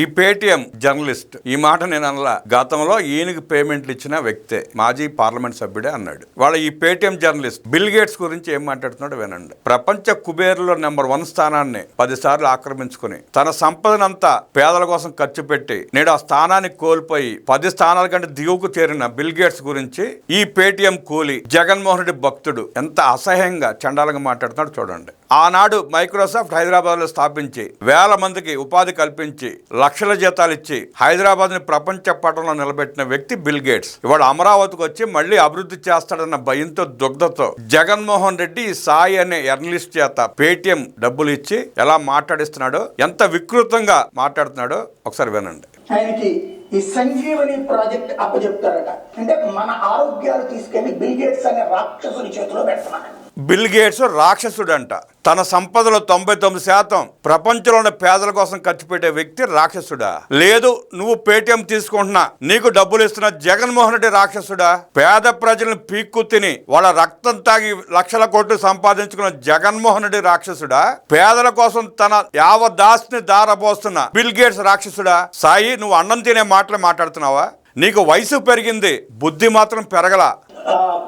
ఈ Paytm journalist ఈ మాట నేను అనలా. గతంలో ఈయనకి పేమెంట్లు ఇచ్చిన వ్యక్తే, మాజీ పార్లమెంట్ సభ్యుడే అన్నాడు. వాళ్ళ ఈ పేటిఎం జర్నలిస్ట్ బిల్ గేట్స్ గురించి ఏం మాట్లాడుతున్నాడో వినండి. ప్రపంచ కుబేరులో నెంబర్ 1 స్థానాన్ని 10 సార్లు ఆక్రమించుకుని తన సంపదనంతా పేదల కోసం ఖర్చు పెట్టి నేడు ఆ స్థానాన్ని కోల్పోయి 10 స్థానాల కంటే దిగువకు చేరిన బిల్ గేట్స్ గురించి ఈ పేటిఎం కూలి జగన్మోహన్ రెడ్డి భక్తుడు ఎంత అసహ్యంగా చండాలంగా మాట్లాడుతున్నాడు చూడండి. ఆనాడు మైక్రోసాఫ్ట్ హైదరాబాద్ లో స్థాపించి వేల మందికి ఉపాధి కల్పించి లక్షల జీతాలు ఇచ్చి హైదరాబాద్ ని ప్రపంచ పటంలో నిలబెట్టిన వ్యక్తి బిల్ గేట్స్ ఇవాళ అమరావతికి వచ్చి మళ్ళీ అభివృద్ధి చేస్తాడన్న భయంతో దుగ్ధతో జగన్మోహన్ రెడ్డి సాయి అనే జర్నలిస్ట్ చేత పేటిఎం డబ్బులు ఇచ్చి ఎలా మాట్లాడిస్తున్నాడో, ఎంత వికృతంగా మాట్లాడుతున్నాడో ఒకసారి వినండి. ఆయనకి ఈ సంజీవని ప్రాజెక్ట్ అప్పచెప్తారట. అంటే మన ఆరోగ్యాలు తీసుకెళ్లి బిల్ గేట్స్ అనే రాక్షసుని చేతిలో పెడుతున్నాడు. బిల్ గేట్స్ రాక్షసుడంట. తన సంపదలో 99% ప్రపంచంలోని పేదల కోసం ఖర్చు పెట్టే వ్యక్తి రాక్షసుడా? లేదు, నువ్వు పేటిఎం తీసుకుంటున్నా, నీకు డబ్బులు ఇస్తున్న జగన్మోహన్ రెడ్డి రాక్షసుడా? పేద ప్రజలను పీక్కు తిని వాళ్ళ రక్తం తాగి లక్షల కోట్లు సంపాదించుకున్న జగన్మోహన్ రెడ్డి రాక్షసుడా? పేదల కోసం తన యావదాస్తిని దారబోస్తున్న బిల్ గేట్స్ రాక్షసుడా? సాయి, నువ్వు అన్నం తినే మాటలు మాట్లాడుతున్నావా? నీకు వయసు పెరిగింది, బుద్ధి మాత్రం పెరగల.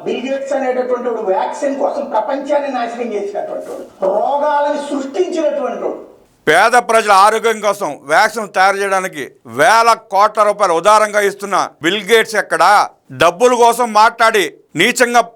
బిల్ గేట్స్ అనేటటువంటి వ్యాక్సిన్ కోసం ప్రపంచాన్ని నాశనం చేసినటువంటి రోగాలను సృష్టించినటువంటి పేద ప్రజల ఆరోగ్యం కోసం వ్యాక్సిన్ తయారు చేయడానికి వేల కోట్ల రూపాయలు ఉదారంగా ఇస్తున్న బిల్ గేట్స్ ఎక్కడా? డబ్బుల కోసం మాట్లాడి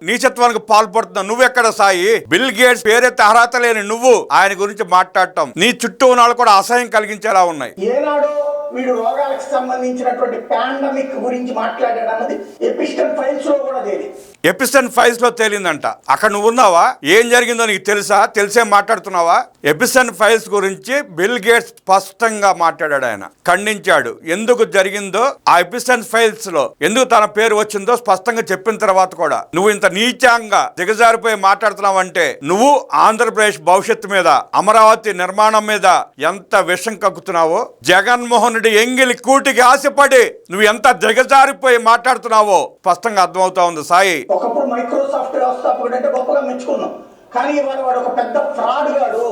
నీచత్వానికి పాల్పడుతున్నా నువ్వెక్కడ సాయి? బిల్ గేట్స్ పేరెత్తే అర్హత లేని నువ్వు ఆయన గురించి మాట్లాడటం నీ చుట్టూ ఉన్న వాళ్ళు కూడా అసహ్యం కలిగించేలా ఉన్నాయి. ఏనాడు వీడు రోగాలకు సంబంధించినటువంటి పాండమిక్ గురించి మాట్లాడాడు అన్నది ఎపిస్టన్ ఫైల్స్ లో కూడా తేలింది. ఎపిస్టన్ ఫైల్స్ లో తేలిందంట. అక్కడ నువ్వు ఉన్నావా? ఏం జరిగిందో నీకు తెలుసా? తెలిసే మాట్లాడుతున్నావా? ఎపిస్టన్ ఫైల్స్ గురించి బిల్ గేట్స్ స్పష్టంగా మాట్లాడాడు. ఆయన ఖండించాడు. ఎందుకు జరిగిందో, ఆ ఎపిస్టన్ ఫైల్స్ లో ఎందుకు తన పేరు వచ్చిందో స్పష్టంగా చెప్పిన తర్వాత కూడా నువ్వు ఇంత నీచంగా దిగజారిపోయి మాట్లాడుతున్నావంటే నువ్వు ఆంధ్రప్రదేశ్ భవిష్యత్తు మీద, అమరావతి నిర్మాణం మీద ఎంత విషం కక్కుతున్నావో, జగన్మోహన్ రెడ్డి ఎంగిలి కూటికి ఆశపడి నువ్వు ఎంత దిగజారిపోయి మాట్లాడుతున్నావో స్పష్టంగా అర్థమవుతా ఉంది సాయి. ఒకప్పుడు మైక్రోసాఫ్ట్ వ్యవస్థాపకుడు అంటే గొప్పగా మెచ్చుకున్నాం, కానీ వాడు ఒక పెద్ద ఫ్రాడ్ గాడు.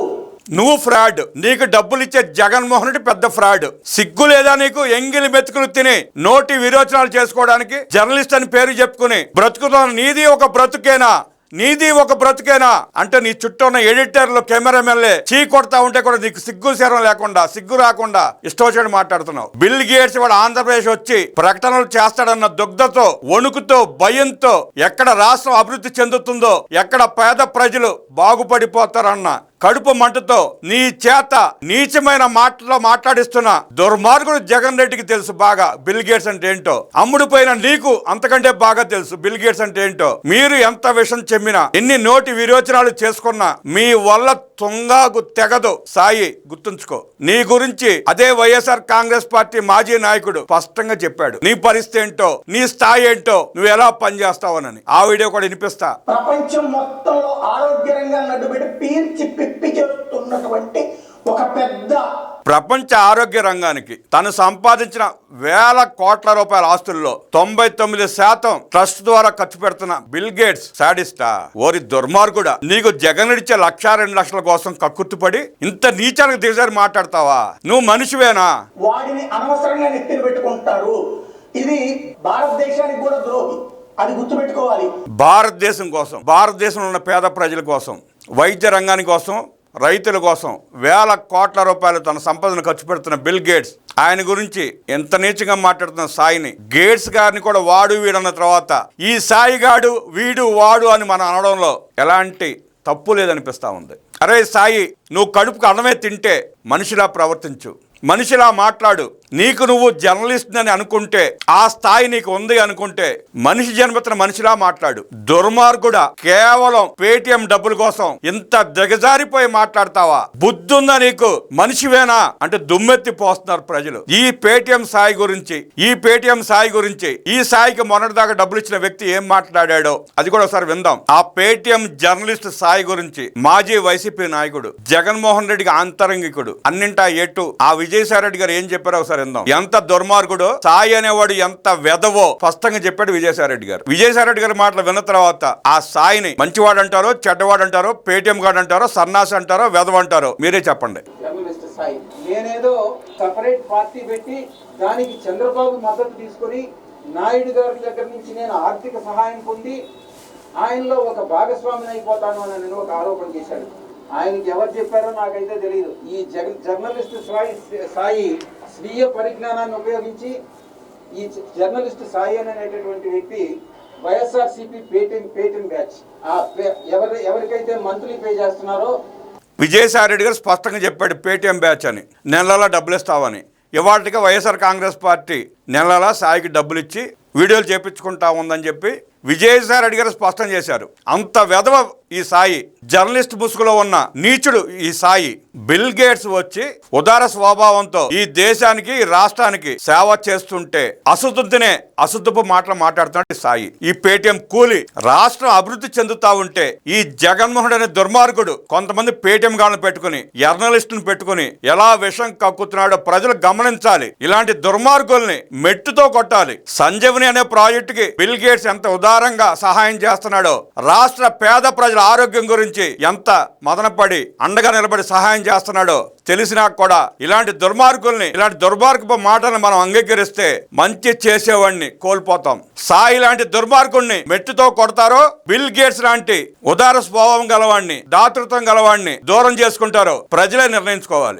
నువ్వు ఫ్రాడ్. నీకు డబ్బులు ఇచ్చే జగన్మోహన్ రెడ్డి పెద్ద ఫ్రాడ్. సిగ్గు లేదా నీకు? ఎంగిలి మెతుకులు తిని నోటి విరోచనాలు చేసుకోవడానికి జర్నలిస్ట్ అని పేరు చెప్పుకుని బ్రతుకుతున్న నీది ఒక బ్రతుకేనా? నీది ఒక బ్రతుకేనా అంటే నీ చుట్టూ ఉన్న ఎడిటర్లు, కెమెరామెన్లే చీ కొడతా ఉంటే కూడా నీకు సిగ్గు శరం లేకుండా, సిగ్గు రాకుండా ఇష్టం వచ్చి మాట్లాడుతున్నావు. బిల్ గేట్స్ వాడు ఆంధ్రప్రదేశ్ వచ్చి ప్రకటనలు చేస్తాడన్న దుగ్ధతో, వణుకుతో, భయంతో, ఎక్కడ రాష్ట్రం అభివృద్ధి చెందుతుందో, ఎక్కడ పేద ప్రజలు బాగుపడిపోతారన్న కడుపు మంటతో నీ చేత నీచమైన మాటలో మాట్లాడిస్తున్న దుర్మార్గుడు జగన్ రెడ్డికి తెలుసు బాగా బిల్ గేట్స్ అంటే ఏంటో. అమ్ముడుపోయిన నీకు అంతకంటే బాగా తెలుసు బిల్ గేట్స్ అంటే ఏంటో. మీరు ఎంత విషం చెమ్మినా, ఎన్ని నోటి విరోచనాలు చేసుకున్నా మీ వల్ల తుంగాకు తెగదు సాయి, గుర్తుంచుకో. నీ గురించి అదే వైఎస్ఆర్ కాంగ్రెస్ పార్టీ మాజీ నాయకుడు స్పష్టంగా చెప్పాడు. నీ పరిస్థితి ఏంటో, నీ స్థాయి ఏంటో, నువ్వు ఎలా పనిచేస్తావనని. ఆ వీడియో కూడా వినిపిస్తా. ప్రపంచం మొత్తంలో ఆరోగ్య రంగాన్ని అడ్డుపెట్టి పీల్చి పిప్పి చేస్తున్నటువంటి ఒక పెద్ద ప్రపంచ ఆరోగ్య రంగానికి తను సంపాదించిన వేల కోట్ల రూపాయల ఆస్తుల్లో 99% ట్రస్ట్ ద్వారా ఖర్చు పెడుతున్న బిల్ గేట్స్ సాడిస్టా? ఓరి దుర్మార్గుడా, నీకు జగన్ ఇచ్చే 1-2 లక్షల కోసం కక్కుర్తిపడి ఇంత నీచానికి దిగజారి మాట్లాడతావా? నువ్వు మనిషివేనా? వాడిని అనవసరంగా నెత్తిన పెట్టుకుంటారు. ఇది భారతదేశానికి కూడా ద్రోహి, అది గుర్తుపెట్టుకోవాలి. భారతదేశం కోసం, భారతదేశంలో ఉన్న పేద ప్రజల కోసం, వైద్య రంగాని కోసం, రైతుల కోసం వేల కోట్ల రూపాయలు తన సంపదను ఖర్చు పెడుతున్న బిల్ గేట్స్ ఆయన గురించి ఎంత నీచంగా మాట్లాడుతున్న సాయిని, గేట్స్ గారిని కూడా వాడు వీడన్న తర్వాత ఈ సాయి గాడు, వీడు, వాడు అని మనం అనడంలో ఎలాంటి తప్పు లేదనిపిస్తా ఉంది. అరే సాయి, నువ్వు కడుపుకు అన్నమే తింటే మనిషిలా ప్రవర్తించు, మనిషిలా మాట్లాడు. నీకు నువ్వు జర్నలిస్ట్ అని అనుకుంటే, ఆ స్థాయి నీకు ఉంది అనుకుంటే మనిషి జన్మతిన మనిషిలా మాట్లాడు. దుర్మార్గుడా, కేవలం పేటిఎం డబ్బుల కోసం ఇంత దిగజారిపోయి మాట్లాడతావా? బుద్ధుందా నీకు? మనిషివేనా అంటే దుమ్మెత్తి పోస్తున్నారు ప్రజలు. ఈ పేటిఎం సాయి గురించి, ఈ సాయికి మొన్నటిదాకా డబ్బులు ఇచ్చిన వ్యక్తి ఏం మాట్లాడాడో అది కూడా ఒకసారి విందాం. ఆ పేటిఎం జర్నలిస్ట్ సాయి గురించి మాజీ వైసీపీ నాయకుడు, జగన్మోహన్ రెడ్డికి ఆంతరంగికుడు, అన్నింటా ఎటు ఆ విజయసాయి రెడ్డి గారు ఏం చెప్పారో ఒకసారి విందాం. ఎంత దుర్మార్గుడో, సాయి అనేవాడు ఎంత వెదవో స్పష్టంగా చెప్పాడు విజయసాయి రెడ్డి గారు. విజయసాయి రెడ్డి గారి మాటలు విన్న తర్వాత ఆ సాయిని మంచివాడు అంటారో, చెడ్డవాడు అంటారో, పేటిఎం గాడు అంటారో, సన్నాసి అంటారో, వెదవ అంటారో మీరే చెప్పండి. నేనేదో సపరేట్ పార్టీ పెట్టి దానికి చంద్రబాబు మద్దతు తీసుకొని నాయుడు గారి దగ్గర నుంచి నేను ఆర్థిక సహాయం పొంది ఆయనలో ఒక భాగస్వామిని అయిపోతాను అని నేను ఒక ఆరోపణ చేశాడు. ఆయనకి ఎవరు చెప్పారో నాకైతే తెలియదు. ఈ జర్నలిస్ట్ సాయి స్వీయ పరిజ్ఞానాన్ని ఉపయోగించి ఈ జర్నలిస్ట్ సాయి అనేటటువంటి వ్యక్తి వైఎస్ఆర్సీపీ పేటిఎం బ్యాచ్ ఎవరికైతే మంత్లీ పే చేస్తున్నారో విజయసాయి రెడ్డి గారు స్పష్టంగా చెప్పాడు పేటీఎం బ్యాచ్ అని, నెలలా డబ్బులు ఇస్తామని. ఇవాళకి వైఎస్ఆర్ కాంగ్రెస్ పార్టీ నెలలా సాయికి డబ్బులు ఇచ్చి వీడియోలు చేపించుకుంటా ఉందని చెప్పి విజయసాయి రెడ్డి గారు స్పష్టం చేశారు. అంత వెధవ ఈ సాయి, జర్నలిస్ట్ ముసుగులో ఉన్న నీచుడు ఈ సాయి. బిల్ గేట్స్ వచ్చి ఉదార స్వభావంతో ఈ దేశానికి ఈ రాష్ట్రానికి సేవ చేస్తుంటే అశుద్ధపు మాటలు మాట్లాడుతున్నాడు ఈ సాయి. ఈ పేటీఎం కూలి రాష్ట్రం అభివృద్ధి చెందుతా ఉంటే ఈ జగన్మోహన్ అనే దుర్మార్గుడు కొంతమంది పేటీఎం గాలను పెట్టుకుని జర్నలిస్టును పెట్టుకుని ఎలా విషం కక్కుతున్నాడో ప్రజలు గమనించాలి. ఇలాంటి దుర్మార్గుల్ని మెట్టుతో కొట్టాలి. సంజీవని అనే ప్రాజెక్టుకి బిల్ గేట్స్ ఎంత ఉదారంగా సహాయం చేస్తున్నాడో, రాష్ట్ర పేద ప్రజల ఆరోగ్యం గురించి ఎంత మదనపడి అండగా నిలబడి సహాయం చేస్తున్నాడో తెలిసినా కూడా ఇలాంటి దుర్మార్గుల్ని, ఇలాంటి దుర్మార్గపు మాటలను మనం అంగీకరిస్తే మంచి చేసేవాడిని కోల్పోతాం. సాయి లాంటి దుర్మార్గుణ్ణి మెట్టుతో కొడతారో, బిల్ గేట్స్ లాంటి ఉదార స్వభావం గలవాడిని, దాతృత్వం గలవాడిని దూరం చేసుకుంటారో ప్రజలే నిర్ణయించుకోవాలి.